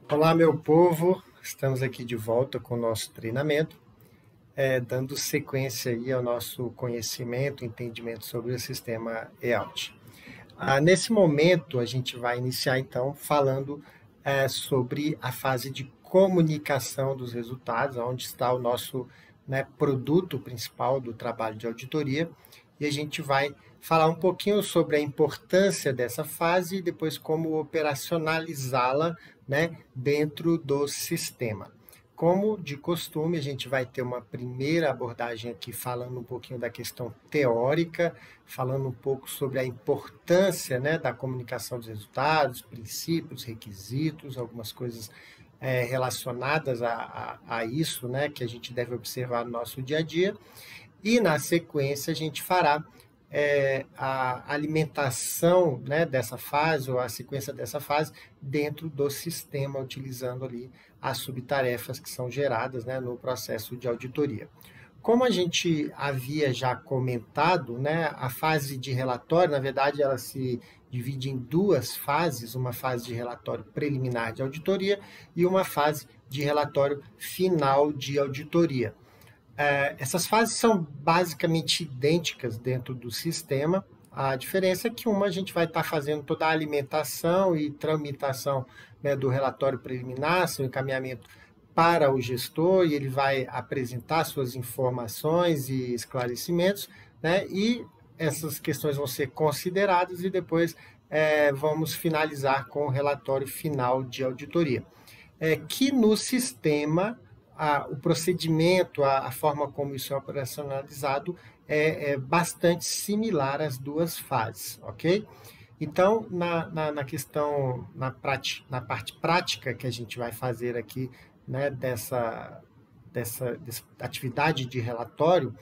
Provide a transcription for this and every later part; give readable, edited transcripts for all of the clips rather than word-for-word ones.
Olá, meu povo. Estamos aqui de volta com o nosso treinamento, dando sequência aí ao nosso conhecimento, entendimento sobre o sistema EALT. Nesse momento, a gente vai iniciar, então, falando sobre a fase de comunicação dos resultados, onde está o nosso, produto principal do trabalho de auditoria, e a gente vai falar um pouquinho sobre a importância dessa fase e depois como operacionalizá-la, dentro do sistema. Como de costume, a gente vai ter uma primeira abordagem aqui falando um pouquinho da questão teórica, falando um pouco sobre a importância, da comunicação dos resultados, princípios, requisitos, algumas coisas relacionadas a isso, que a gente deve observar no nosso dia a dia. E, na sequência, a gente fará a alimentação, dessa fase, ou a sequência dessa fase, dentro do sistema, utilizando ali as subtarefas que são geradas, no processo de auditoria. Como a gente havia já comentado, a fase de relatório, na verdade, ela se divide em duas fases, uma fase de relatório preliminar de auditoria e uma fase de relatório final de auditoria. Essas fases são basicamente idênticas dentro do sistema. A diferença é que uma a gente vai estar fazendo toda a alimentação e tramitação, do relatório preliminar, seu encaminhamento para o gestor, e ele vai apresentar suas informações e esclarecimentos, e essas questões vão ser consideradas e depois vamos finalizar com o relatório final de auditoria. Que no sistema o procedimento, a forma como isso é operacionalizado é bastante similar às duas fases, ok? Então, na questão, na parte prática que a gente vai fazer aqui, dessa atividade de relatório,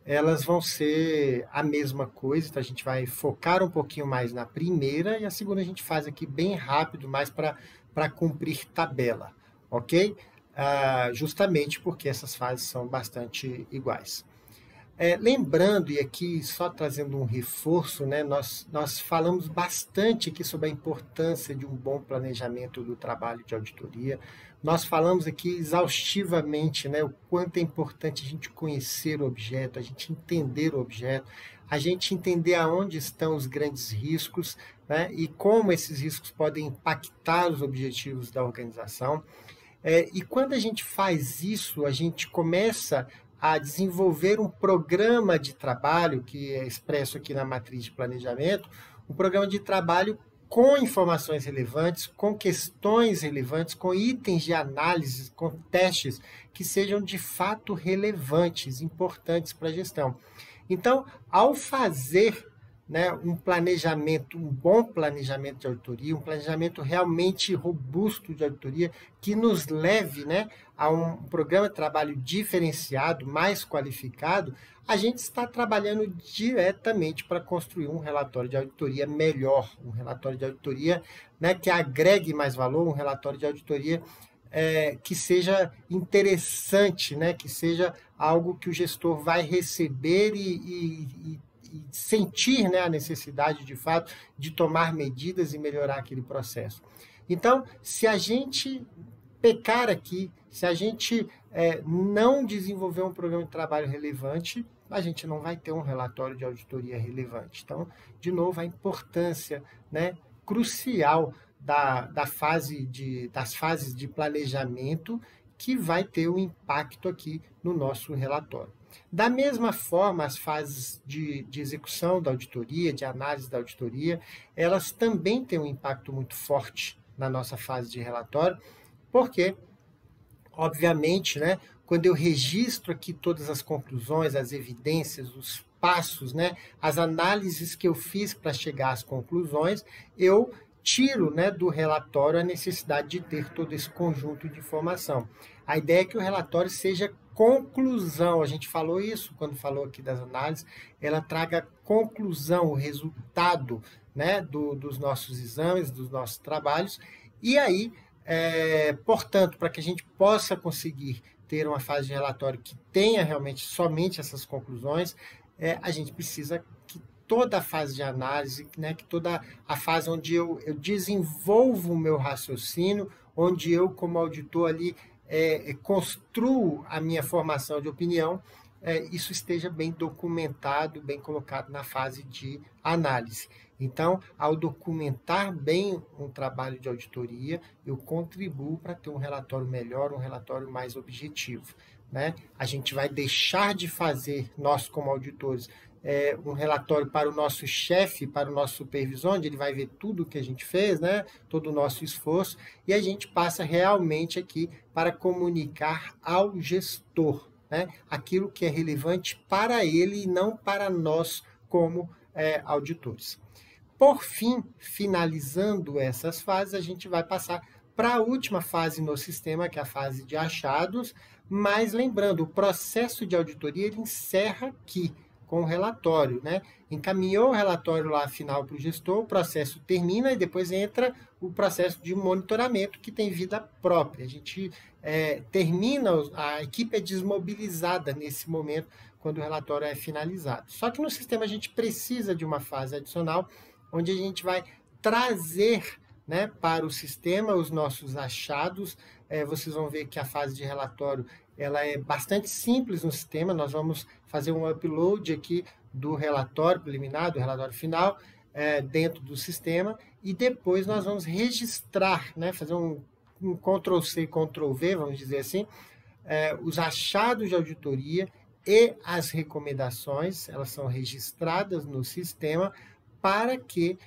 elas vão ser a mesma coisa, então a gente vai focar um pouquinho mais na primeira e a segunda a gente faz aqui bem rápido, mais para cumprir tabela, ok? Justamente porque essas fases são bastante iguais. Lembrando, e aqui só trazendo um reforço, nós falamos bastante aqui sobre a importância de um bom planejamento do trabalho de auditoria. Nós falamos aqui exaustivamente, o quanto é importante a gente conhecer o objeto, a gente entender o objeto, a gente entender aonde estão os grandes riscos, e como esses riscos podem impactar os objetivos da organização. E quando a gente faz isso, a gente começa a desenvolver um programa de trabalho, que é expresso aqui na matriz de planejamento, um programa de trabalho com informações relevantes, com questões relevantes, com itens de análise, com testes que sejam de fato relevantes, importantes para a gestão. Então, ao fazer um planejamento, um bom planejamento de auditoria, um planejamento realmente robusto de auditoria, que nos leve a um programa de trabalho diferenciado, mais qualificado, a gente está trabalhando diretamente para construir um relatório de auditoria melhor, um relatório de auditoria que agregue mais valor, um relatório de auditoria que seja interessante, que seja algo que o gestor vai receber e sentir a necessidade, de fato, de tomar medidas e melhorar aquele processo. Então, se a gente pecar aqui, se a gente não desenvolver um programa de trabalho relevante, a gente não vai ter um relatório de auditoria relevante. Então, de novo, a importância crucial das fases de planejamento que vai ter um impacto aqui no nosso relatório. Da mesma forma, as fases de execução da auditoria, de análise da auditoria, elas também têm um impacto muito forte na nossa fase de relatório, porque, obviamente, quando eu registro aqui todas as conclusões, as evidências, os passos, as análises que eu fiz para chegar às conclusões, eu tiro do relatório a necessidade de ter todo esse conjunto de informação. A ideia é que o relatório seja conclusão, a gente falou isso quando falou aqui das análises, ela traga conclusão, o resultado dos nossos exames, dos nossos trabalhos, e aí, portanto, para que a gente possa conseguir ter uma fase de relatório que tenha realmente somente essas conclusões, a gente precisa que toda a fase de análise, que toda a fase onde eu desenvolvo o meu raciocínio, onde eu, como auditor ali, construo a minha formação de opinião, isso esteja bem documentado, bem colocado na fase de análise. Então, ao documentar bem um trabalho de auditoria, eu contribuo para ter um relatório melhor, um relatório mais objetivo, né? A gente vai deixar de fazer, nós como auditores, um relatório para o nosso chefe, para o nosso supervisor, onde ele vai ver tudo o que a gente fez, né? Todo o nosso esforço, e a gente passa realmente aqui para comunicar ao gestor, né? Aquilo que é relevante para ele e não para nós como auditores. Por fim, finalizando essas fases, a gente vai passar para a última fase no sistema, que é a fase de achados, mas lembrando, o processo de auditoria ele encerra aqui, com o relatório, né? Encaminhou o relatório lá final para o gestor, o processo termina e depois entra o processo de monitoramento que tem vida própria. A gente termina, a equipe é desmobilizada nesse momento quando o relatório é finalizado. Só que no sistema a gente precisa de uma fase adicional, onde a gente vai trazer, né, para o sistema os nossos achados. Vocês vão ver que a fase de relatório ela é bastante simples no sistema. Nós vamos fazer um upload aqui do relatório preliminar, do relatório final, dentro do sistema, e depois nós vamos registrar, né, fazer um Ctrl+C, Ctrl+V, vamos dizer assim, os achados de auditoria e as recomendações, elas são registradas no sistema para que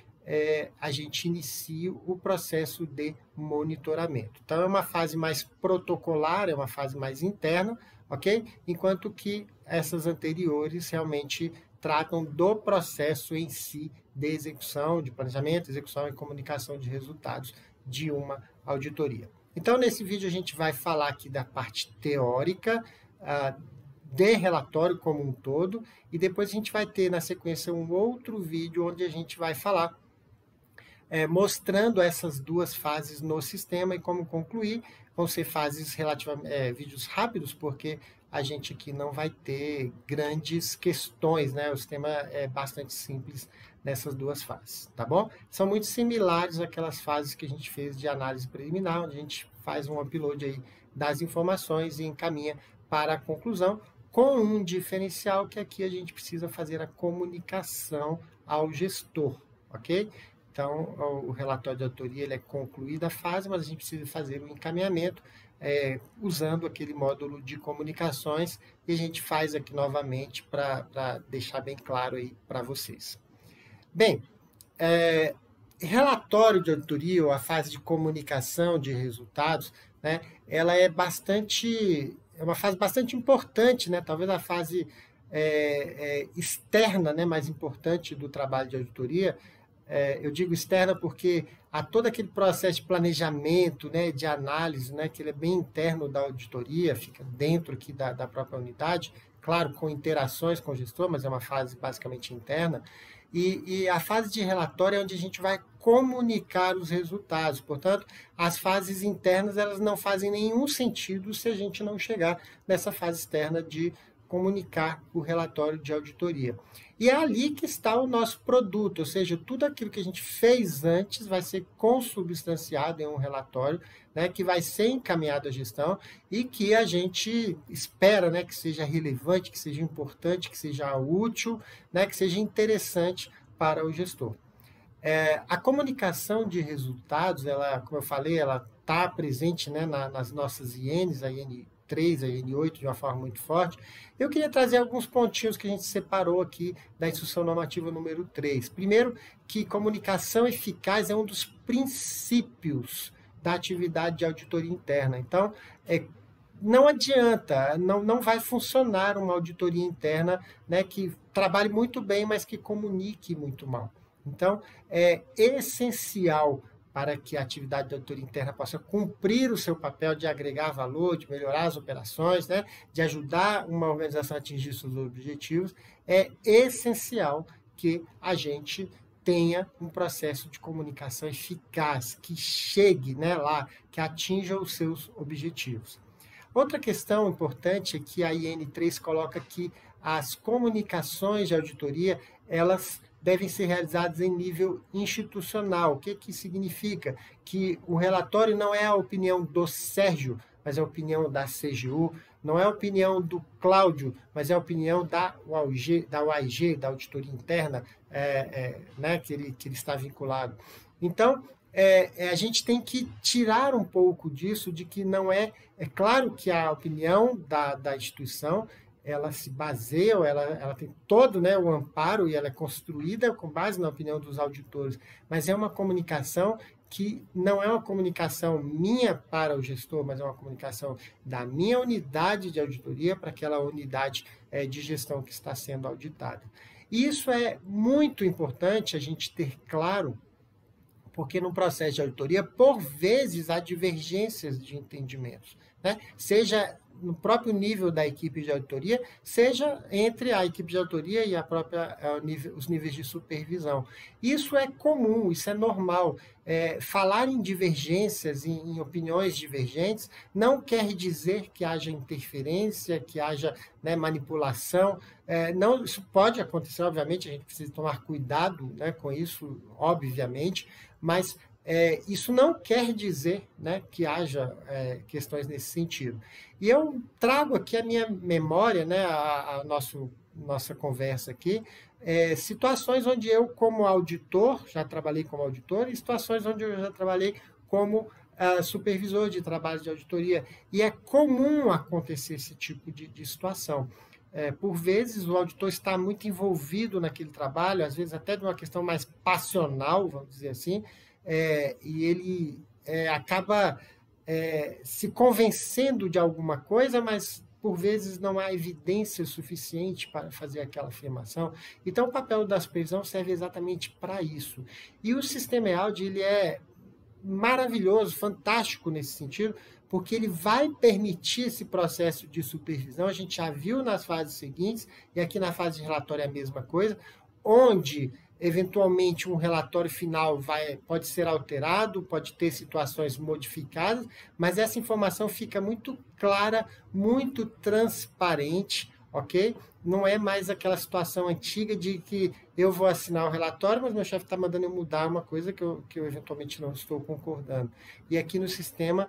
a gente inicie o processo de monitoramento. Então, é uma fase mais protocolar, é uma fase mais interna, ok? Enquanto que essas anteriores realmente tratam do processo em si de execução, de planejamento, execução e comunicação de resultados de uma auditoria. Então, nesse vídeo a gente vai falar aqui da parte teórica, de relatório como um todo, e depois a gente vai ter na sequência um outro vídeo onde a gente vai falar mostrando essas duas fases no sistema e como concluir. Vão ser fases relativamente, vídeos rápidos, porque a gente aqui não vai ter grandes questões, né? O sistema é bastante simples nessas duas fases, tá bom? São muito similares àquelas fases que a gente fez de análise preliminar, onde a gente faz um upload aí das informações e encaminha para a conclusão, com um diferencial que aqui a gente precisa fazer a comunicação ao gestor, ok? Então, o relatório de auditoria ele é concluída a fase, mas a gente precisa fazer o encaminhamento usando aquele módulo de comunicações, e a gente faz aqui novamente para deixar bem claro aí para vocês. Bem, relatório de auditoria, ou a fase de comunicação de resultados, né, ela é uma fase bastante importante, né, talvez a fase externa, né, mais importante do trabalho de auditoria. Eu digo externa porque há todo aquele processo de planejamento, né, de análise, né, que ele é bem interno da auditoria, fica dentro aqui da própria unidade, claro, com interações com o gestor, mas é uma fase basicamente interna. E a fase de relatório é onde a gente vai comunicar os resultados. Portanto, as fases internas elas não fazem nenhum sentido se a gente não chegar nessa fase externa de comunicar o relatório de auditoria. E é ali que está o nosso produto, ou seja, tudo aquilo que a gente fez antes vai ser consubstanciado em um relatório, né, que vai ser encaminhado à gestão e que a gente espera, né, que seja relevante, que seja importante, que seja útil, né, que seja interessante para o gestor. A comunicação de resultados, ela, como eu falei, ela está presente, né, nas nossas INs, a IN3, a IN8, de uma forma muito forte. Eu queria trazer alguns pontinhos que a gente separou aqui da Instrução Normativa número 3. Primeiro, que comunicação eficaz é um dos princípios da atividade de auditoria interna. Então, não adianta, não vai funcionar uma auditoria interna, né, que trabalhe muito bem, mas que comunique muito mal. Então, é essencial para que a atividade de auditoria interna possa cumprir o seu papel de agregar valor, de melhorar as operações, né, de ajudar uma organização a atingir seus objetivos, é essencial que a gente tenha um processo de comunicação eficaz, que chegue, né, lá, que atinja os seus objetivos. Outra questão importante é que a IN3 coloca que as comunicações de auditoria, elas devem ser realizados em nível institucional. O que que significa? Que o relatório não é a opinião do Sérgio, mas é a opinião da CGU, não é a opinião do Cláudio, mas é a opinião da UAIG, da Auditoria Interna, né, que ele está vinculado. Então, a gente tem que tirar um pouco disso, de que não é... É claro que a opinião da instituição, ela se baseia, ela tem todo, né, o amparo, e ela é construída com base na opinião dos auditores, mas é uma comunicação que não é uma comunicação minha para o gestor, mas é uma comunicação da minha unidade de auditoria para aquela unidade de gestão que está sendo auditada. E isso é muito importante a gente ter claro, porque no processo de auditoria, por vezes, há divergências de entendimentos, né? Seja no próprio nível da equipe de auditoria, seja entre a equipe de auditoria e os níveis de supervisão. Isso é comum, isso é normal. Falar em divergências, em opiniões divergentes, não quer dizer que haja interferência, que haja, né, manipulação. Não, isso pode acontecer, obviamente, a gente precisa tomar cuidado, né, com isso, obviamente, mas isso não quer dizer, né, que haja questões nesse sentido. E eu trago aqui a minha memória, né, a nossa conversa aqui, situações onde eu, como auditor, já trabalhei como auditor, e situações onde eu já trabalhei como supervisor de trabalho de auditoria. E é comum acontecer esse tipo de situação. Por vezes, o auditor está muito envolvido naquele trabalho, às vezes até de uma questão mais passional, vamos dizer assim, e ele acaba se convencendo de alguma coisa, mas por vezes não há evidência suficiente para fazer aquela afirmação. Então, o papel da supervisão serve exatamente para isso. E o sistema EALD, ele é maravilhoso, fantástico nesse sentido, porque ele vai permitir esse processo de supervisão. A gente já viu nas fases seguintes, e aqui na fase de relatório é a mesma coisa, onde eventualmente um relatório final pode ser alterado, pode ter situações modificadas, mas essa informação fica muito clara, muito transparente, ok? Não é mais aquela situação antiga de que eu vou assinar o relatório, mas meu chefe está mandando eu mudar uma coisa que eu eventualmente não estou concordando. E aqui no sistema,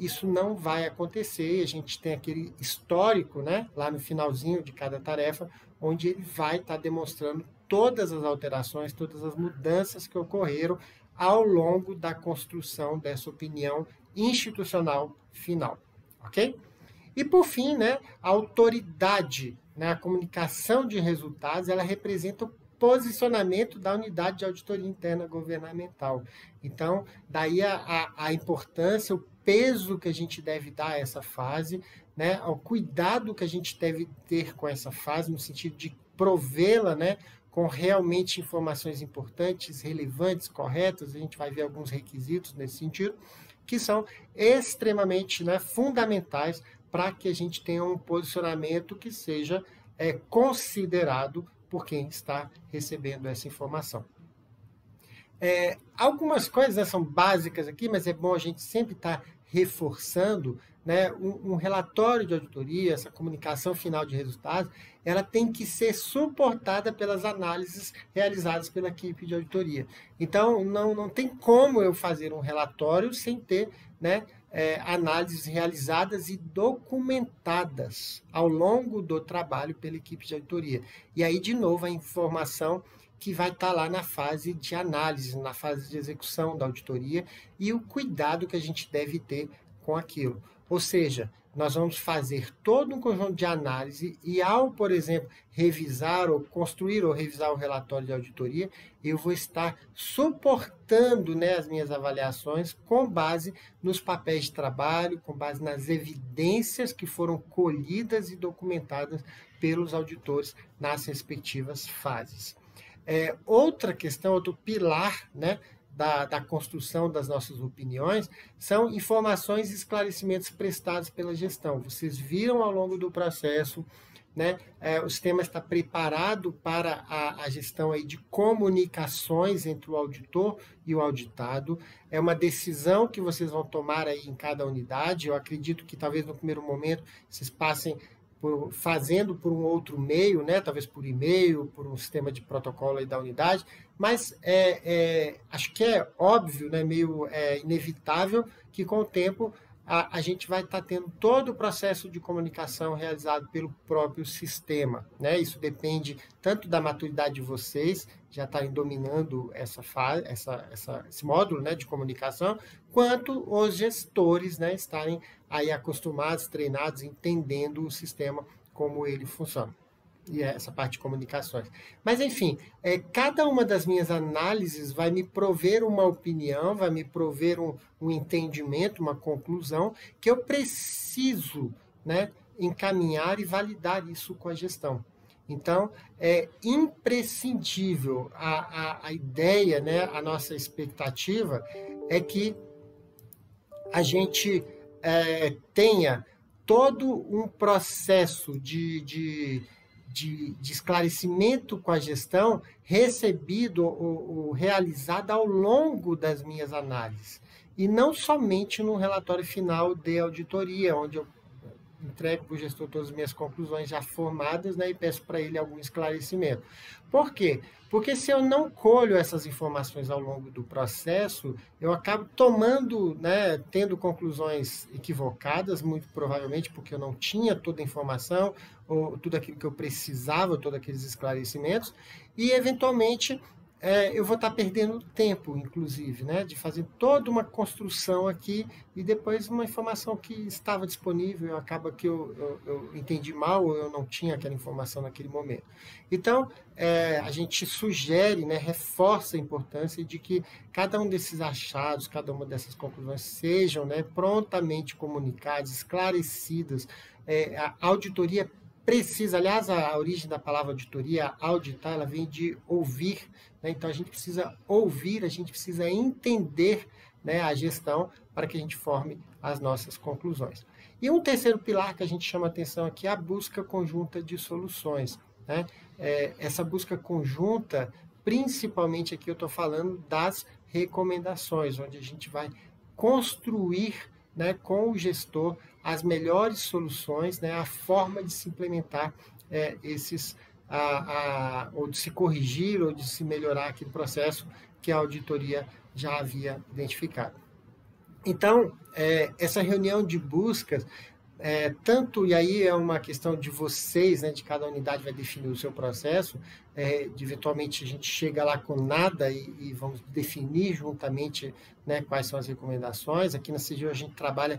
isso não vai acontecer, e a gente tem aquele histórico, né, lá no finalzinho de cada tarefa, onde ele vai estar demonstrando todas as alterações, todas as mudanças que ocorreram ao longo da construção dessa opinião institucional final, ok? E, por fim, né, a autoridade, né, a comunicação de resultados, ela representa o posicionamento da unidade de auditoria interna governamental. Então, daí a importância, o peso que a gente deve dar a essa fase, né, ao cuidado que a gente deve ter com essa fase, no sentido de provê-la, né, com realmente informações importantes, relevantes, corretas. A gente vai ver alguns requisitos nesse sentido, que são extremamente, né, fundamentais para que a gente tenha um posicionamento que seja considerado por quem está recebendo essa informação. Algumas coisas, né, são básicas aqui, mas é bom a gente sempre estar reforçando, né, um relatório de auditoria, essa comunicação final de resultados, ela tem que ser suportada pelas análises realizadas pela equipe de auditoria. Então, não tem como eu fazer um relatório sem ter, né, análises realizadas e documentadas ao longo do trabalho pela equipe de auditoria. E aí, de novo, a informação que vai estar lá na fase de análise, na fase de execução da auditoria, e o cuidado que a gente deve ter com aquilo. Ou seja, nós vamos fazer todo um conjunto de análise e, ao, por exemplo, revisar ou construir ou revisar o relatório de auditoria, eu vou estar suportando, né, as minhas avaliações com base nos papéis de trabalho, com base nas evidências que foram colhidas e documentadas pelos auditores nas respectivas fases. Outra questão, outro pilar, né, da construção das nossas opiniões, são informações e esclarecimentos prestados pela gestão. Vocês viram ao longo do processo, né, o sistema está preparado para a gestão aí de comunicações entre o auditor e o auditado. É uma decisão que vocês vão tomar aí em cada unidade. Eu acredito que talvez no primeiro momento vocês passem fazendo por um outro meio, né? Talvez por e-mail, por um sistema de protocolo aí da unidade, mas acho que é óbvio, né? Meio inevitável que com o tempo a gente vai estar tendo todo o processo de comunicação realizado pelo próprio sistema, né? Isso depende tanto da maturidade de vocês, já estarem dominando essa fase, esse módulo, né, de comunicação, quanto os gestores, né, estarem aí acostumados, treinados, entendendo o sistema, como ele funciona. E essa parte de comunicações. Mas, enfim, cada uma das minhas análises vai me prover uma opinião, vai me prover um entendimento, uma conclusão, que eu preciso, né, encaminhar e validar isso com a gestão. Então, é imprescindível a ideia, né, a nossa expectativa é que a gente tenha todo um processo de esclarecimento com a gestão recebido ou realizado ao longo das minhas análises. E não somente no relatório final de auditoria, onde eu entrego para o gestor todas as minhas conclusões já formadas, né, e peço para ele algum esclarecimento. Por quê? Porque se eu não colho essas informações ao longo do processo, eu acabo tomando, né, tendo conclusões equivocadas, muito provavelmente porque eu não tinha toda a informação, ou tudo aquilo que eu precisava, todos aqueles esclarecimentos, e eventualmente eu vou estar perdendo tempo, inclusive, né, de fazer toda uma construção aqui e depois uma informação que estava disponível, acaba que eu entendi mal ou eu não tinha aquela informação naquele momento. Então, a gente sugere, né, reforça a importância de que cada um desses achados, cada uma dessas conclusões sejam, né, prontamente comunicadas, esclarecidas. A auditoria precisa, aliás, a origem da palavra auditoria, auditar, ela vem de ouvir, né? Então a gente precisa ouvir, a gente precisa entender, né, a gestão para que a gente forme as nossas conclusões. E um terceiro pilar que a gente chama atenção aqui é a busca conjunta de soluções, né? Essa busca conjunta, principalmente aqui eu estou falando das recomendações, onde a gente vai construir, né, com o gestor as melhores soluções, né, a forma de se implementar ou de se corrigir ou de se melhorar aquele processo que a auditoria já havia identificado. Então, essa reunião de buscas, tanto, e aí é uma questão de vocês, né, de cada unidade vai definir o seu processo, de eventualmente a gente chega lá com nada e vamos definir juntamente, né, quais são as recomendações. Aqui na CGU a gente trabalha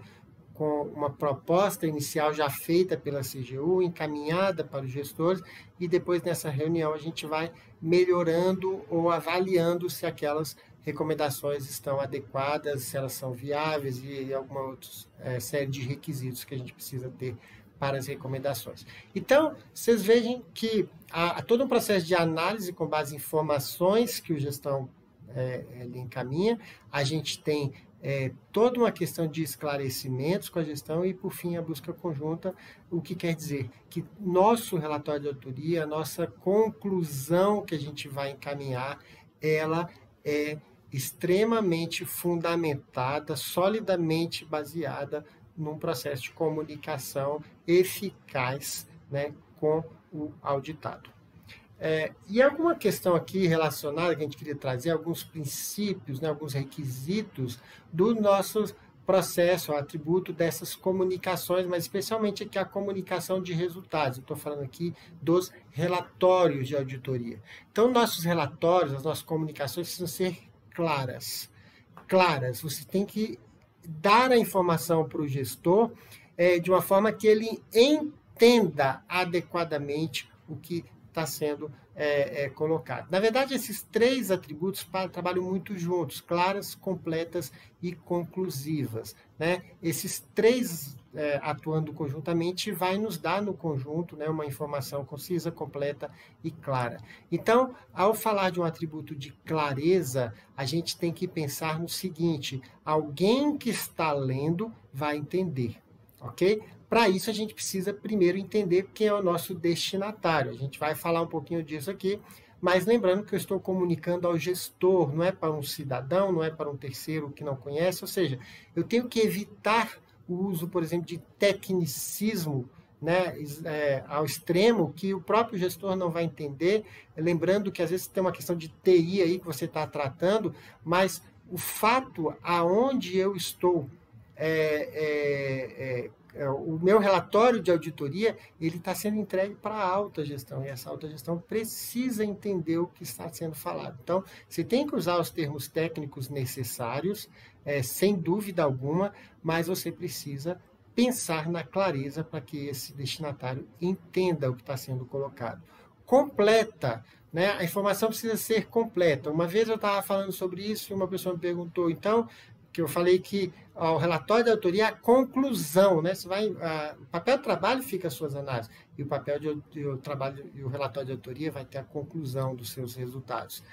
com uma proposta inicial já feita pela CGU, encaminhada para os gestores, e depois nessa reunião a gente vai melhorando ou avaliando se aquelas recomendações estão adequadas, se elas são viáveis e alguma outra série de requisitos que a gente precisa ter para as recomendações. Então, vocês vejam que há todo um processo de análise com base em informações que o gestão ele encaminha, a gente tem toda uma questão de esclarecimentos com a gestão e, por fim, a busca conjunta, o que quer dizer que nosso relatório de auditoria, a nossa conclusão que a gente vai encaminhar, ela é extremamente fundamentada, solidamente baseada num processo de comunicação eficaz, né, com o auditado. E alguma questão aqui relacionada que a gente queria trazer, alguns princípios, né, alguns requisitos do nosso processo, o atributo dessas comunicações, mas especialmente aqui a comunicação de resultados. Eu estou falando aqui dos relatórios de auditoria. Então, nossos relatórios, as nossas comunicações precisam ser claras. Claras. Você tem que dar a informação para o gestor de uma forma que ele entenda adequadamente o que está sendo colocado. Na verdade, esses três atributos trabalham muito juntos, claras, completas e conclusivas, né? Esses três atuando conjuntamente vai nos dar no conjunto, né, uma informação concisa, completa e clara. Então, ao falar de um atributo de clareza, a gente tem que pensar no seguinte: alguém que está lendo vai entender, ok? Para isso, a gente precisa primeiro entender quem é o nosso destinatário. A gente vai falar um pouquinho disso aqui, mas lembrando que eu estou comunicando ao gestor, não é para um cidadão, não é para um terceiro que não conhece, ou seja, eu tenho que evitar o uso, por exemplo, de tecnicismo né, ao extremo que o próprio gestor não vai entender, lembrando que às vezes tem uma questão de TI aí que você está tratando, mas o fato aonde eu estou, o meu relatório de auditoria, ele está sendo entregue para a alta gestão, e essa alta gestão precisa entender o que está sendo falado. Então, você tem que usar os termos técnicos necessários, sem dúvida alguma, mas você precisa pensar na clareza para que esse destinatário entenda o que está sendo colocado. Completa, né? A informação precisa ser completa. Uma vez eu estava falando sobre isso e uma pessoa me perguntou, então, que eu falei que o relatório de autoria é a conclusão, né? Você vai, o papel de trabalho fica as suas análises, e o papel de trabalho e o relatório de autoria vai ter a conclusão dos seus resultados.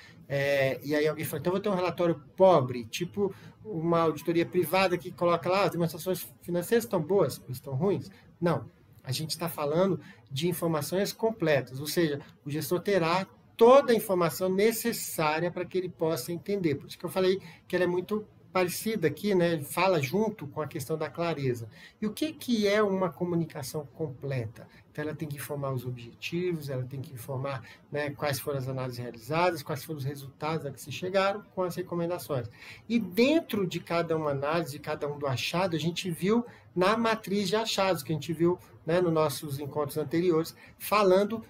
E aí alguém falou, então eu vou ter um relatório pobre, tipo uma auditoria privada que coloca lá, as demonstrações financeiras estão boas, estão ruins? Não, a gente está falando de informações completas, ou seja, o gestor terá toda a informação necessária para que ele possa entender. Por isso que eu falei que ela é muito parecida aqui, né? Fala junto com a questão da clareza. E o que é uma comunicação completa? Então, ela tem que informar os objetivos, ela tem que informar, né, quais foram as análises realizadas, quais foram os resultados a que se chegaram com as recomendações. E dentro de cada uma análise, de cada um do achado, a gente viu na matriz de achados, que a gente viu, né, nos nossos encontros anteriores, falando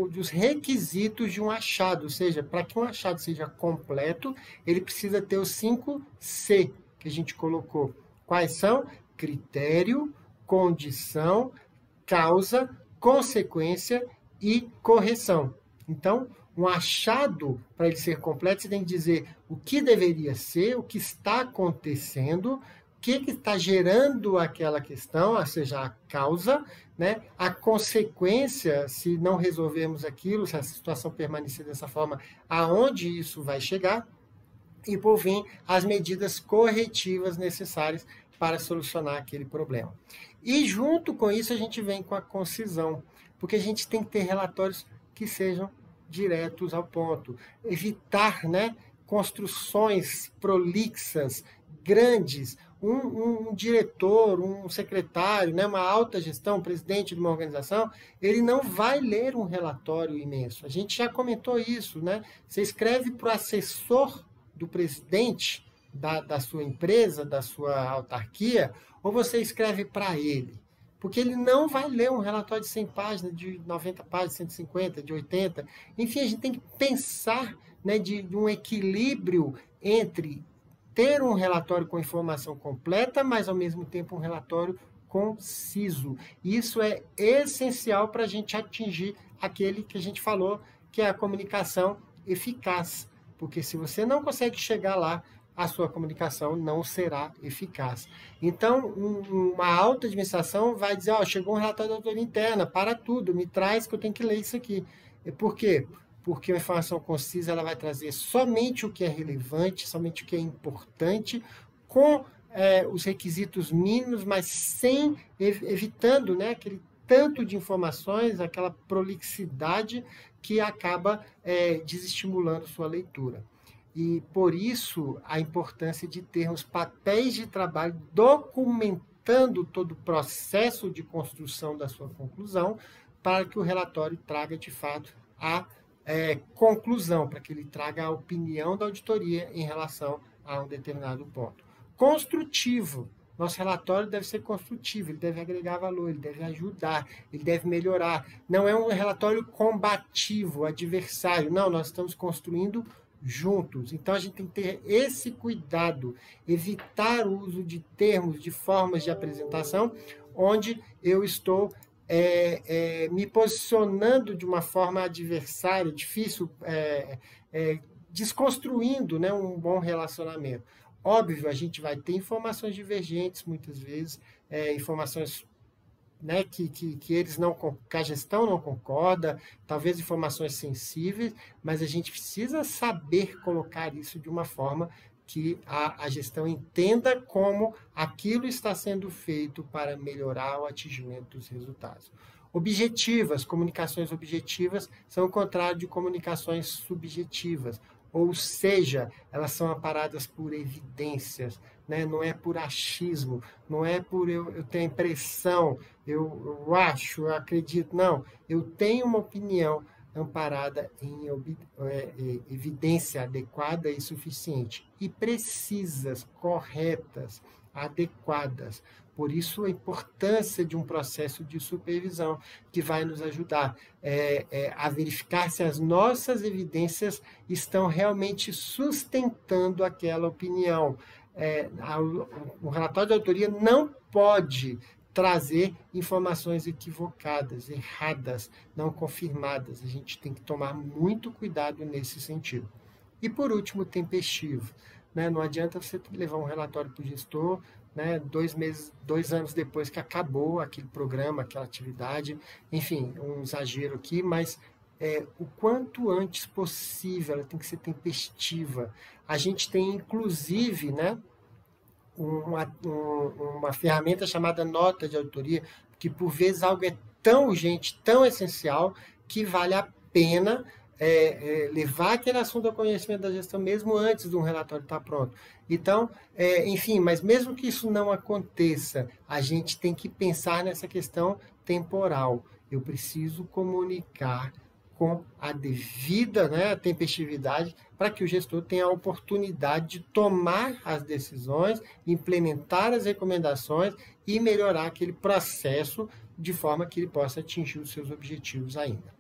dos requisitos de um achado, ou seja, para que um achado seja completo, ele precisa ter os 5 C que a gente colocou. Quais são? Critério, condição, causa, consequência e correção. Então, um achado, para ele ser completo, você tem que dizer o que deveria ser, o que está acontecendo, o que está gerando aquela questão, ou seja, a causa, né? A consequência, se não resolvermos aquilo, se a situação permanecer dessa forma, aonde isso vai chegar, e, por fim, as medidas corretivas necessárias para solucionar aquele problema. E, junto com isso, a gente vem com a concisão, porque a gente tem que ter relatórios que sejam diretos ao ponto, evitar, né, construções prolixas, grandes. Um diretor, um secretário, né, uma alta gestão, um presidente de uma organização, ele não vai ler um relatório imenso. A gente já comentou isso, né? Você escreve para o assessor do presidente da sua empresa, da sua autarquia, ou você escreve para ele? Porque ele não vai ler um relatório de 100 páginas, de 90 páginas, 150, de 80. Enfim, a gente tem que pensar, né, de um equilíbrio entre ter um relatório com informação completa, mas ao mesmo tempo um relatório conciso. Isso é essencial para a gente atingir aquele que a gente falou, que é a comunicação eficaz. Porque se você não consegue chegar lá, a sua comunicação não será eficaz. Então, uma alta administração vai dizer, chegou um relatório da autoria interna, para tudo, me traz que eu tenho que ler isso aqui. Por quê? Porque a informação concisa ela vai trazer somente o que é relevante, somente o que é importante, com os requisitos mínimos, mas sem evitando, né, aquele tanto de informações, aquela prolixidade que acaba desestimulando sua leitura. E, por isso, a importância de termos papéis de trabalho documentando todo o processo de construção da sua conclusão, para que o relatório traga, de fato, a conclusão, para que ele traga a opinião da auditoria em relação a um determinado ponto. Construtivo. Nosso relatório deve ser construtivo, ele deve agregar valor, ele deve ajudar, ele deve melhorar. Não é um relatório combativo, adversário. Não, nós estamos construindo juntos. Então, a gente tem que ter esse cuidado, evitar o uso de termos, de formas de apresentação, onde eu estou me posicionando de uma forma adversária, difícil, desconstruindo, né, um bom relacionamento. Óbvio, a gente vai ter informações divergentes, muitas vezes, informações, né, que eles não, que a gestão não concorda, talvez informações sensíveis, mas a gente precisa saber colocar isso de uma forma que a gestão entenda como aquilo está sendo feito para melhorar o atingimento dos resultados. Objetivas, comunicações objetivas são o contrário de comunicações subjetivas, ou seja, elas são amparadas por evidências, né? Não é por achismo, não é por eu ter a impressão, eu acho, eu acredito, não. Eu tenho uma opinião amparada em evidência adequada e suficiente, e precisas, corretas, adequadas. Por isso, a importância de um processo de supervisão que vai nos ajudar a verificar se as nossas evidências estão realmente sustentando aquela opinião. O relatório de autoria não pode trazer informações equivocadas, erradas, não confirmadas. A gente tem que tomar muito cuidado nesse sentido. E, por último, tempestivo. Né? Não adianta você levar um relatório para o gestor, né, 2 anos depois que acabou aquele programa, aquela atividade, enfim, um exagero aqui, mas o quanto antes possível, ela tem que ser tempestiva. A gente tem, inclusive, né, uma ferramenta chamada nota de auditoria, que por vezes algo é tão urgente, tão essencial, que vale a pena levar aquele assunto ao conhecimento da gestão mesmo antes de um relatório estar pronto. Então, enfim, mas mesmo que isso não aconteça, a gente tem que pensar nessa questão temporal. Eu preciso comunicar com a devida, né, tempestividade para que o gestor tenha a oportunidade de tomar as decisões, implementar as recomendações e melhorar aquele processo de forma que ele possa atingir os seus objetivos ainda.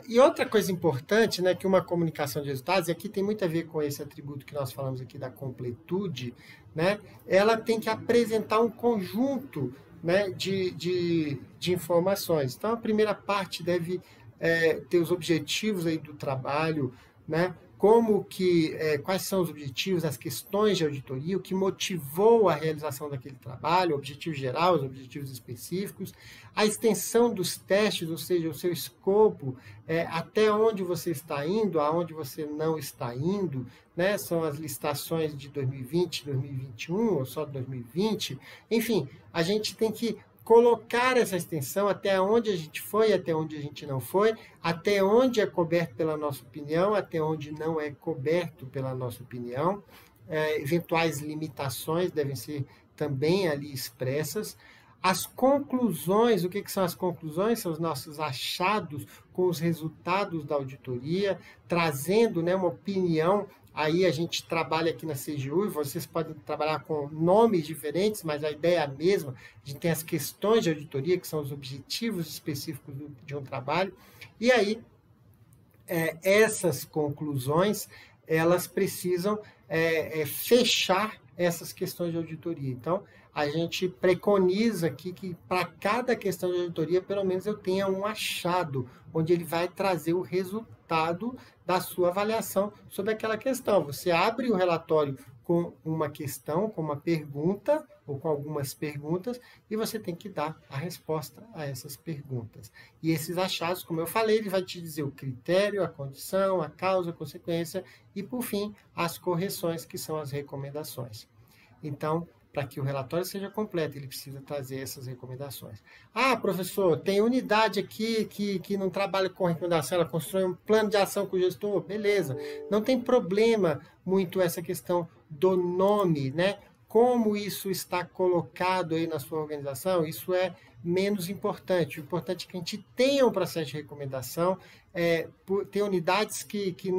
E outra coisa importante, né, que uma comunicação de resultados, e aqui tem muito a ver com esse atributo que nós falamos aqui da completude, né, ela tem que apresentar um conjunto, né, de informações. Então, a primeira parte deve ter os objetivos aí do trabalho, né, quais são os objetivos, as questões de auditoria, o que motivou a realização daquele trabalho, o objetivo geral, os objetivos específicos, a extensão dos testes, ou seja, o seu escopo, até onde você está indo, aonde você não está indo, né? São as licitações de 2020, 2021, ou só de 2020, enfim, a gente tem que colocar essa extensão até onde a gente foi, até onde a gente não foi, até onde é coberto pela nossa opinião, até onde não é coberto pela nossa opinião. Eventuais limitações devem ser também ali expressas. As conclusões, o que são as conclusões? São os nossos achados com os resultados da auditoria, trazendo, né, uma opinião. Aí a gente trabalha aqui na CGU, vocês podem trabalhar com nomes diferentes, mas a ideia é a mesma. A gente tem as questões de auditoria, que são os objetivos específicos de um trabalho. E aí, essas conclusões, elas precisam fechar essas questões de auditoria. Então, a gente preconiza aqui que para cada questão de auditoria, pelo menos eu tenha um achado, onde ele vai trazer o resultado da sua avaliação sobre aquela questão. Você abre o relatório com uma questão, com uma pergunta, ou com algumas perguntas, e você tem que dar a resposta a essas perguntas. E esses achados, como eu falei, ele vai te dizer o critério, a condição, a causa, a consequência, e, por fim, as correções, que são as recomendações. Então, para que o relatório seja completo, ele precisa trazer essas recomendações. Professor, tem unidade aqui que não trabalha com recomendação, ela constrói um plano de ação com o gestor, beleza. Não tem problema muito essa questão do nome, né? Como isso está colocado aí na sua organização, isso é menos importante. O importante é que a gente tenha um processo de recomendação, tem unidades que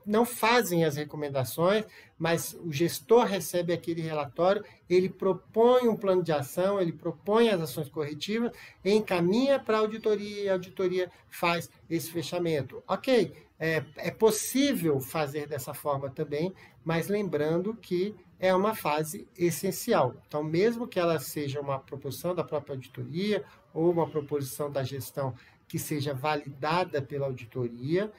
não fazem as recomendações, mas o gestor recebe aquele relatório, ele propõe um plano de ação, ele propõe as ações corretivas, encaminha para a auditoria e a auditoria faz esse fechamento. Ok, é possível fazer dessa forma também, mas lembrando que é uma fase essencial. Então, mesmo que ela seja uma proposição da própria auditoria ou uma proposição da gestão que seja validada pela auditoria,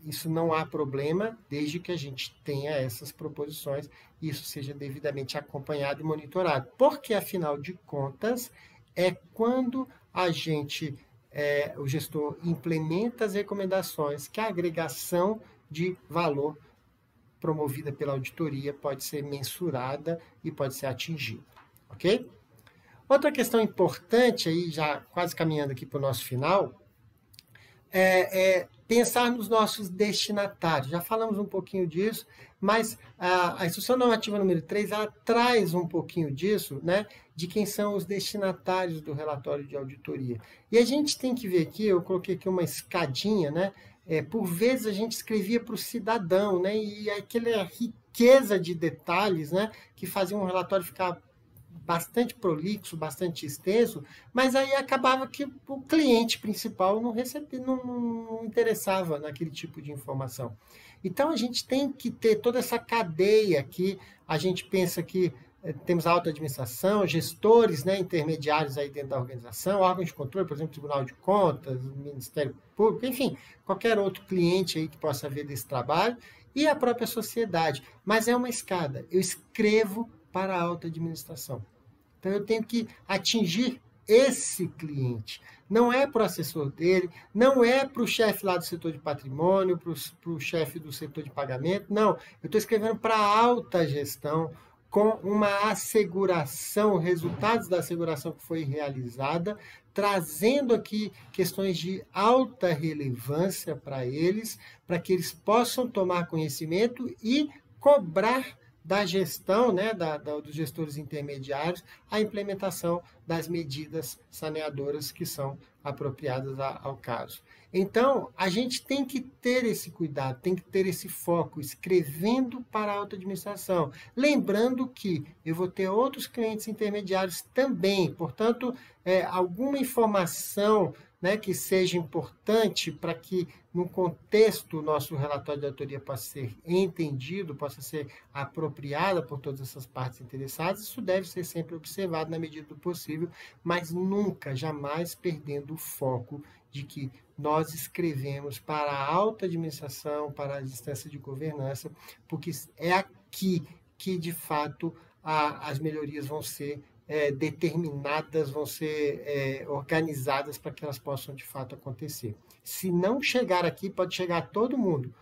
isso não há problema, desde que a gente tenha essas proposições e isso seja devidamente acompanhado e monitorado. Porque, afinal de contas, é quando o gestor implementa as recomendações que a agregação de valor promovida pela auditoria pode ser mensurada e pode ser atingida, ok? Outra questão importante, aí já quase caminhando aqui para o nosso final, pensar nos nossos destinatários. Já falamos um pouquinho disso, mas a instrução normativa número 3, ela traz um pouquinho disso, né, de quem são os destinatários do relatório de auditoria. E a gente tem que ver aqui, eu coloquei aqui uma escadinha, né, por vezes a gente escrevia para o cidadão, né, e aquela riqueza de detalhes, né, que fazia um relatório ficar bastante prolixo, bastante extenso, mas aí acabava que o cliente principal não recebia, não interessava naquele tipo de informação. Então a gente tem que ter toda essa cadeia que a gente pensa que temos a alta administração, gestores, né, intermediários aí dentro da organização, órgãos de controle, por exemplo, Tribunal de Contas, Ministério Público, enfim, qualquer outro cliente aí que possa ver desse trabalho, e a própria sociedade. Mas é uma escada. Eu escrevo para a alta administração. Então, eu tenho que atingir esse cliente. Não é para o assessor dele, não é para o chefe lá do setor de patrimônio, para o chefe do setor de pagamento, não. Eu estou escrevendo para a alta gestão, com uma asseguração, resultados da asseguração que foi realizada, trazendo aqui questões de alta relevância para eles, para que eles possam tomar conhecimento e cobrar da gestão, né, dos gestores intermediários, a implementação das medidas saneadoras que são apropriadas ao caso. Então, a gente tem que ter esse cuidado, tem que ter esse foco, escrevendo para a alta administração. Lembrando que eu vou ter outros clientes intermediários também, portanto, alguma informação, né, que seja importante para que, no contexto, o nosso relatório de autoria possa ser entendido, possa ser apropriado por todas essas partes interessadas, isso deve ser sempre observado na medida do possível, mas nunca, jamais perdendo o foco de que nós escrevemos para a alta administração, para as instâncias de governança, porque é aqui que, de fato, as melhorias vão ser determinadas, vão ser organizadas para que elas possam, de fato, acontecer. Se não chegar aqui, pode chegar a todo mundo.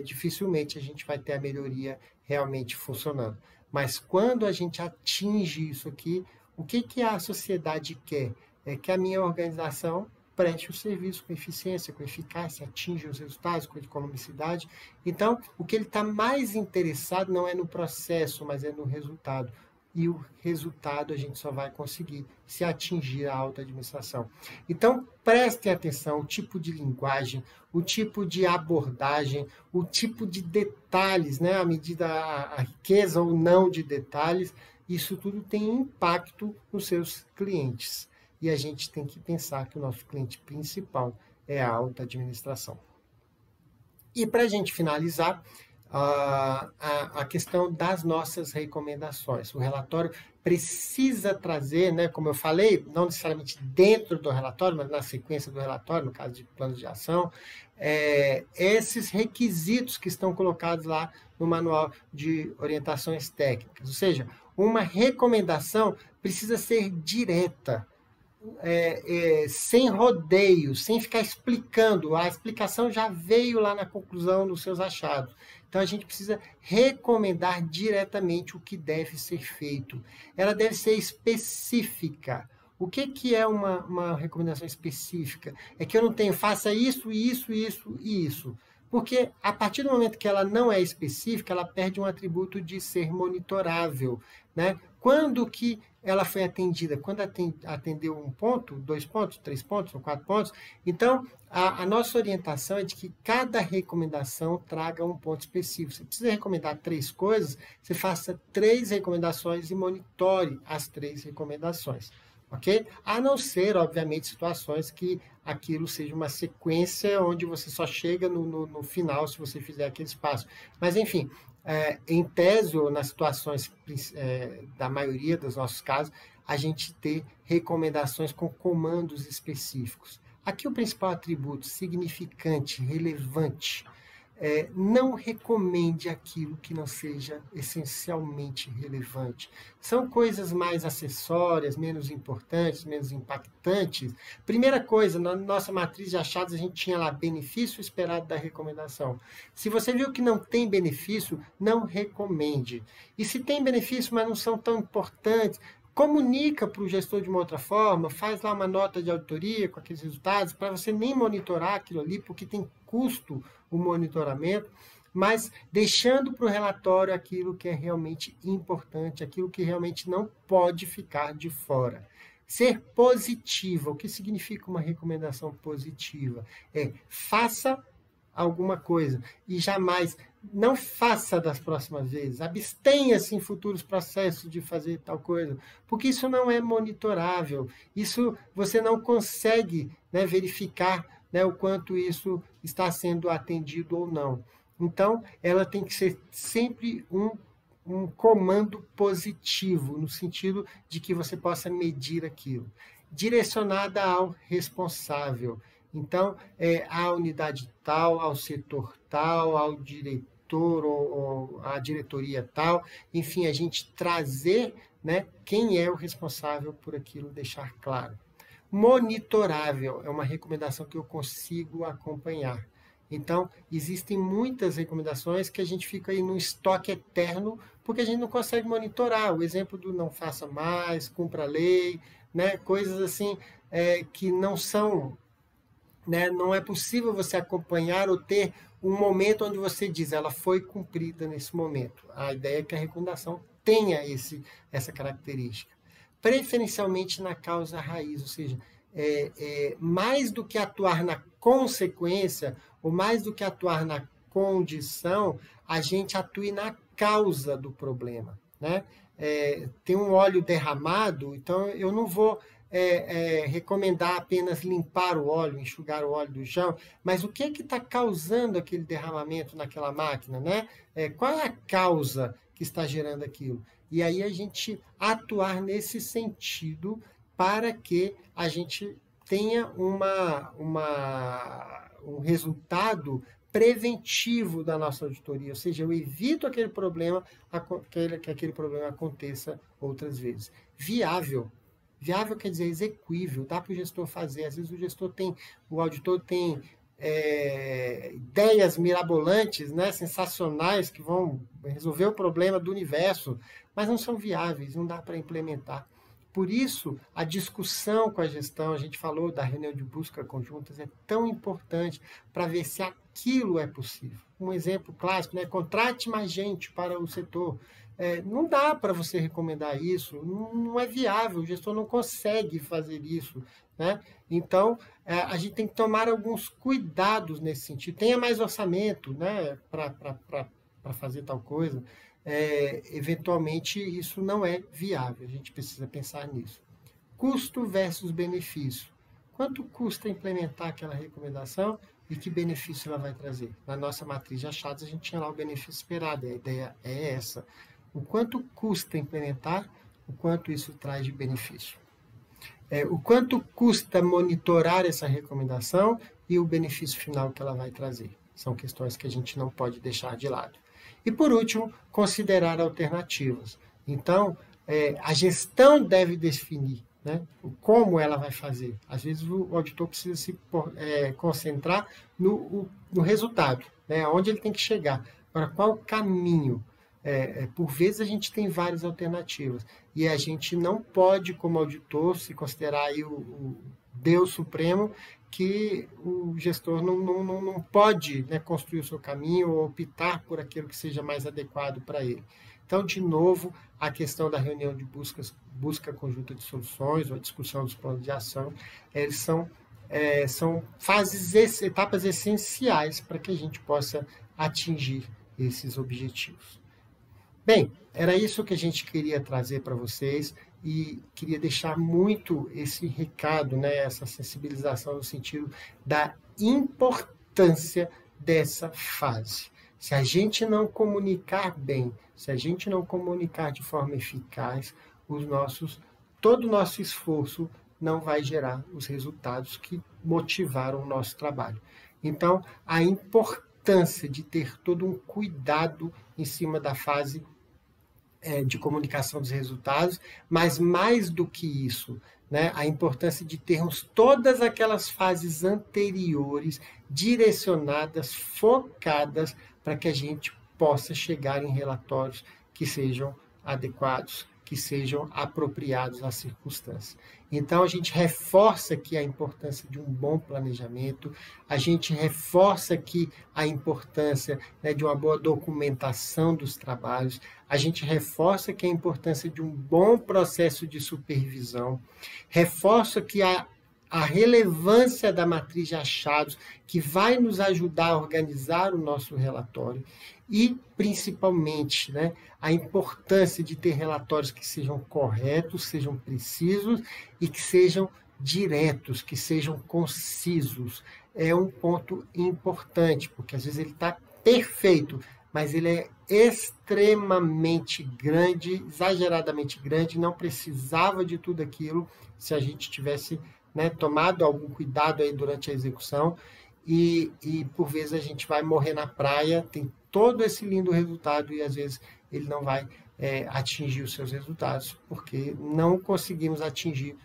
Dificilmente a gente vai ter a melhoria realmente funcionando. Mas quando a gente atinge isso aqui, o que a sociedade quer? É que a minha organização preste o serviço com eficiência, com eficácia, atinja os resultados, com economicidade. Então, o que ele está mais interessado não é no processo, mas é no resultado. E o resultado a gente só vai conseguir se atingir a alta administração. Então, prestem atenção, o tipo de linguagem, o tipo de abordagem, o tipo de detalhes, né? A riqueza ou não de detalhes, isso tudo tem impacto nos seus clientes. E a gente tem que pensar que o nosso cliente principal é a alta administração. E para a gente finalizar, a questão das nossas recomendações. O relatório precisa trazer, né, como eu falei, não necessariamente dentro do relatório, mas na sequência do relatório, no caso de planos de ação, esses requisitos que estão colocados lá no manual de orientações técnicas. Ou seja, uma recomendação precisa ser direta, sem rodeio, sem ficar explicando. A explicação já veio lá na conclusão dos seus achados. Então, a gente precisa recomendar diretamente o que deve ser feito. Ela deve ser específica. O que é uma recomendação específica? É que eu não tenho, faça isso, isso, isso e isso. Porque a partir do momento que ela não é específica, ela perde um atributo de ser monitorável, né? Quando que ela foi atendida? Quando atendeu 1 ponto, 2 pontos, 3 pontos ou 4 pontos? Então, a nossa orientação é de que cada recomendação traga um ponto específico. Você precisa recomendar 3 coisas, você faça 3 recomendações e monitore as 3 recomendações. Ok? A não ser, obviamente, situações que aquilo seja uma sequência onde você só chega no final se você fizer aquele passo. Mas, enfim, em tese ou nas situações da maioria dos nossos casos, a gente ter recomendações com comandos específicos. Aqui o principal atributo, significante, relevante, não recomende aquilo que não seja essencialmente relevante. São coisas mais acessórias, menos importantes, menos impactantes. Primeira coisa, na nossa matriz de achados, a gente tinha lá benefício esperado da recomendação. Se você viu que não tem benefício, não recomende. E se tem benefício, mas não são tão importantes, comunica para o gestor de uma outra forma, faz lá uma nota de auditoria com aqueles resultados, para você nem monitorar aquilo ali, porque tem custo o monitoramento, mas deixando para o relatório aquilo que é realmente importante, aquilo que realmente não pode ficar de fora. Ser positiva, o que significa uma recomendação positiva? Faça alguma coisa e jamais não faça das próximas vezes, abstenha-se em futuros processos de fazer tal coisa, porque isso não é monitorável, isso você não consegue, né, verificar, né, o quanto isso está sendo atendido ou não. Então, ela tem que ser sempre um comando positivo, no sentido de que você possa medir aquilo, direcionada ao responsável. Então, à unidade tal, ao setor tal, ao diretor ou à diretoria tal, enfim, a gente trazer, né, quem é o responsável por aquilo, deixar claro. Monitorável é uma recomendação que eu consigo acompanhar. Então, existem muitas recomendações que a gente fica aí num estoque eterno, porque a gente não consegue monitorar. O exemplo do não faça mais, cumpra a lei, né, coisas assim que não são, né, não é possível você acompanhar ou ter um momento onde você diz, ela foi cumprida nesse momento. A ideia é que a recomendação tenha essa característica. Preferencialmente na causa raiz, ou seja, mais do que atuar na consequência, ou mais do que atuar na condição, a gente atue na causa do problema, né? Tem um óleo derramado, então eu não vou recomendar apenas limpar o óleo, enxugar o óleo do chão, mas o que está causando aquele derramamento naquela máquina, né? Qual é a causa que está gerando aquilo? E aí a gente atuar nesse sentido para que a gente tenha um resultado preventivo da nossa auditoria, ou seja, eu evito aquele problema, que aquele problema aconteça outras vezes. Viável. Viável quer dizer execuível, dá para o gestor fazer. Às vezes o auditor tem ideias mirabolantes, né, sensacionais, que vão resolver o problema do universo, mas não são viáveis, não dá para implementar. Por isso, a discussão com a gestão, a gente falou da reunião de busca conjuntas, é tão importante para ver se aquilo é possível. Um exemplo clássico, né? Contrate mais gente para o setor. Não dá para você recomendar isso, não é viável, o gestor não consegue fazer isso, né? Então, a gente tem que tomar alguns cuidados nesse sentido. Tenha mais orçamento, né, para fazer tal coisa. Eventualmente, isso não é viável, a gente precisa pensar nisso. Custo versus benefício. Quanto custa implementar aquela recomendação e que benefício ela vai trazer? Na nossa matriz de achados, a gente tinha lá o benefício esperado, a ideia é essa. O quanto custa implementar, o quanto isso traz de benefício. O quanto custa monitorar essa recomendação e o benefício final que ela vai trazer. São questões que a gente não pode deixar de lado. E, por último, considerar alternativas. Então, a gestão deve definir, né, como ela vai fazer. Às vezes, o auditor precisa se concentrar no resultado, né, onde ele tem que chegar, para qual caminho. Por vezes, a gente tem várias alternativas. E a gente não pode, como auditor, se considerar aí o Deus Supremo, que o gestor não pode, né, construir o seu caminho ou optar por aquilo que seja mais adequado para ele. Então, de novo, a questão da reunião de busca conjunta de soluções ou a discussão dos planos de ação, eles são etapas essenciais para que a gente possa atingir esses objetivos. Bem, era isso que a gente queria trazer para vocês e queria deixar muito esse recado, né, essa sensibilização no sentido da importância dessa fase. Se a gente não comunicar bem, se a gente não comunicar de forma eficaz, todo o nosso esforço não vai gerar os resultados que motivaram o nosso trabalho. Então, a importância de ter todo um cuidado em cima da fase de comunicação dos resultados, mas mais do que isso, né, a importância de termos todas aquelas fases anteriores direcionadas, focadas, para que a gente possa chegar em relatórios que sejam adequados, que sejam apropriados às circunstâncias. Então, a gente reforça aqui a importância de um bom planejamento, a gente reforça aqui a importância, né, de uma boa documentação dos trabalhos, a gente reforça aqui a importância de um bom processo de supervisão, reforça aqui a relevância da matriz de achados, que vai nos ajudar a organizar o nosso relatório, e, principalmente, né, a importância de ter relatórios que sejam corretos, sejam precisos e que sejam diretos, que sejam concisos. É um ponto importante, porque às vezes ele está perfeito, mas ele é extremamente grande, exageradamente grande, não precisava de tudo aquilo se a gente tivesse, né, tomado algum cuidado aí durante a execução, e por vezes a gente vai morrer na praia, tem todo esse lindo resultado e às vezes ele não vai atingir os seus resultados, porque não conseguimos atingir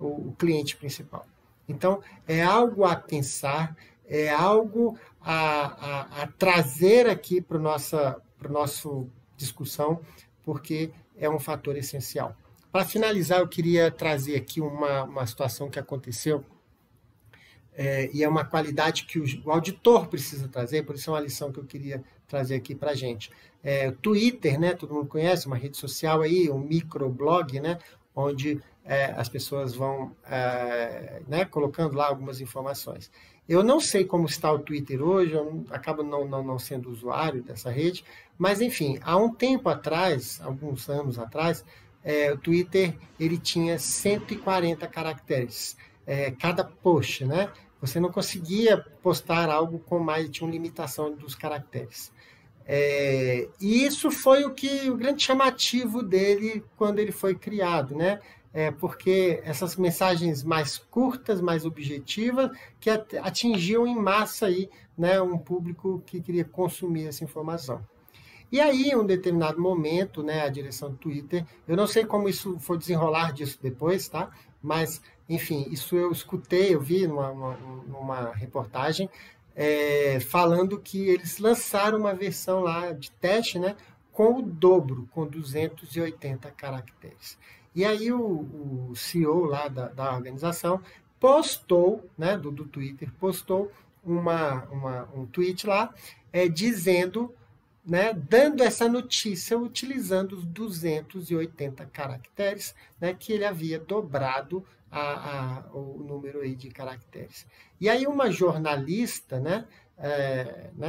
o cliente principal. Então, é algo a pensar, é algo a trazer aqui para a nossa discussão, porque é um fator essencial. Para finalizar, eu queria trazer aqui uma situação que aconteceu, e é uma qualidade que o auditor precisa trazer, por isso é uma lição que eu queria trazer aqui para a gente. O Twitter, né, todo mundo conhece, uma rede social aí, um microblog, né, onde as pessoas vão né, colocando lá algumas informações. Eu não sei como está o Twitter hoje, eu acabo não sendo usuário dessa rede, mas enfim, há um tempo atrás, alguns anos atrás, o Twitter ele tinha 140 caracteres, cada post, né? Você não conseguia postar algo com mais, tinha uma limitação dos caracteres. E isso foi o grande chamativo dele quando ele foi criado, né? Porque essas mensagens mais curtas, mais objetivas, que atingiam em massa aí, né, um público que queria consumir essa informação. E aí, em um determinado momento, né, a direção do Twitter, eu não sei como isso foi desenrolar disso depois, tá? Mas, enfim, isso eu escutei, eu vi numa reportagem, falando que eles lançaram uma versão lá de teste, né, com o dobro, com 280 caracteres. E aí o CEO lá da organização postou, né, do Twitter, postou um tweet lá, dizendo, né, dando essa notícia utilizando os 280 caracteres, né, que ele havia dobrado o número aí de caracteres. E aí uma jornalista, né,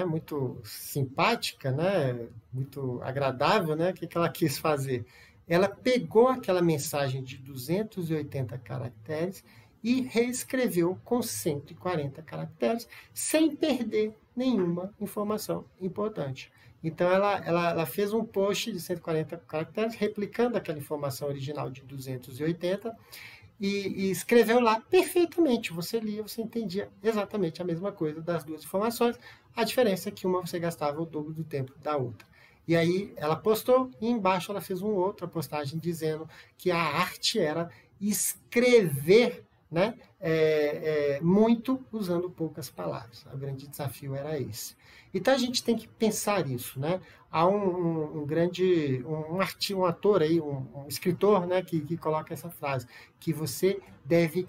muito simpática, né, muito agradável, né, o que ela quis fazer? Ela pegou aquela mensagem de 280 caracteres e reescreveu com 140 caracteres, sem perder nenhuma informação importante. Então, ela fez um post de 140 caracteres, replicando aquela informação original de 280, e escreveu lá perfeitamente. Você lia, você entendia exatamente a mesma coisa das duas informações. A diferença é que uma você gastava o dobro do tempo da outra. E aí ela postou, e embaixo ela fez uma outra postagem dizendo que a arte era escrever, né, muito usando poucas palavras. O grande desafio era esse. Então a gente tem que pensar isso, né? Há um ator aí, um escritor, né, que coloca essa frase, que você deve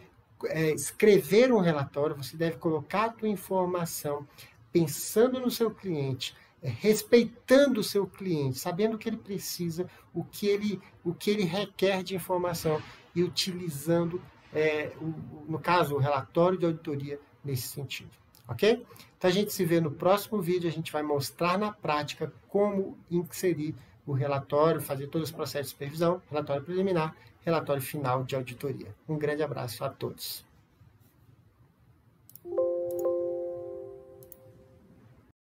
escrever um relatório, você deve colocar a tua informação pensando no seu cliente, respeitando o seu cliente, sabendo o que ele precisa, o que ele requer de informação e utilizando, no caso, o relatório de auditoria nesse sentido. Ok? Então a gente se vê no próximo vídeo, a gente vai mostrar na prática como inserir o relatório, fazer todos os processos de supervisão, relatório preliminar, relatório final de auditoria. Um grande abraço a todos.